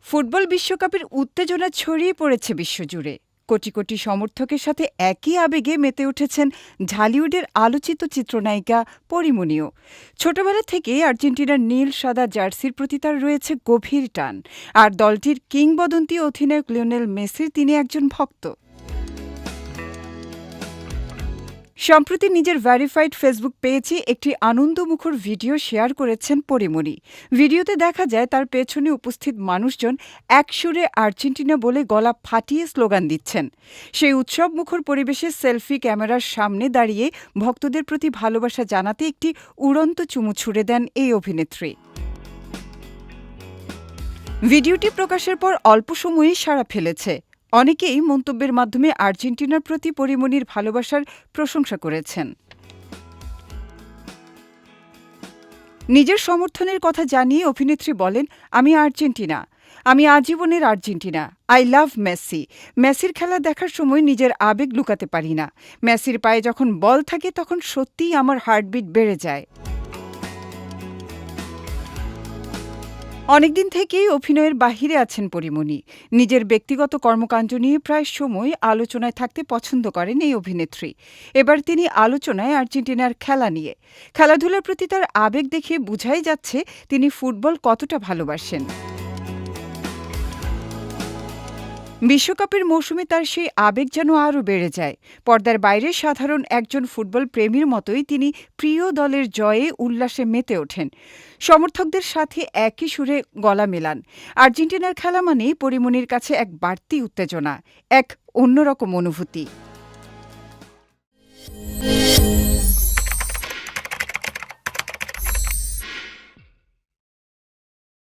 Football বিশ্বকাপের উত্তেজনা ছড়িয়ে পড়েছে বিশ্বজুড়ে। কোটি কোটি সমর্থকের সাথে একই আবেগে মেতে উঠেছেন ঢালিউডের আলোচিত চিত্রনায়িকা পরীমনিও। ছোটবেলা থেকেই আর্জেন্টিনার নীল সাদা জার্সির প্রতি তার রয়েছে গভীর টান, আর দলটির কিংবদন্তি অধিনায়ক লিওনেল মেসির তিনি একজন ভক্ত। সম্প্রতি নিজের ভেরিফাইড ফেসবুক পেজে একটি আনন্দমুখর ভিডিও শেয়ার করেছেন পরীমনি। ভিডিওতে দেখা যায় তার পেছনে উপস্থিত মানুষজন একসুরে আর্জেন্টিনা বলে গলা ফাটিয়ে স্লোগান দিচ্ছেন। সেই উৎসবমুখর পরিবেশে সেলফি ক্যামেরার সামনে দাঁড়িয়ে ভক্তদের প্রতি ভালোবাসা জানাতে একটি উড়ন্ত চুমু ছুড়ে দেন এই অভিনেত্রী। ভিডিওটি প্রকাশের পর অল্প সময়েই সাড়া ফেলেছে। অনেকেই মন্তব্যের মাধ্যমে আর্জেন্টিনার প্রতি পরীমনির ভালোবাসার প্রশংসা করেছেন। নিজের সমর্থনের কথা জানিয়ে অভিনেত্রী বলেন, আমি আর্জেন্টিনা, আমি আজীবনের আর্জেন্টিনা। I love Messi. মেসির খেলা দেখার সময় নিজের আবেগ লুকাতে পারি না। মেসির পায়ে যখন বল থাকে তখন সত্যিই আমার হার্টবিট বেড়ে যায়। অনেকদিন থেকেই অভিনয়ের বাহিরে আছেন পরীমনি। নিজের ব্যক্তিগত কর্মকাণ্ড নিয়ে প্রায় সময় আলোচনায় থাকতে পছন্দ করেন এই অভিনেত্রী। এবার তিনি আলোচনায় আর্জেন্টিনার খেলা নিয়ে। খেলাধুলার প্রতি তার আবেগ দেখে বোঝাই যাচ্ছে তিনি ফুটবল কতটা ভালোবাসেন। বিশ্বকাপের মৌসুমে তার সেই আবেগ যেন আরও বেড়ে যায়। পর্দার বাইরে সাধারণ একজন ফুটবল প্রেমীর মতোই তিনি প্রিয় দলের জয়ে উল্লাসে মেতে ওঠেন। সমর্থকদের সাথে একই সুরে গলা মেলান। আর্জেন্টিনার খেলা মানেই পরীমনির কাছে এক বাড়তি উত্তেজনা, এক অন্যরকম অনুভূতি।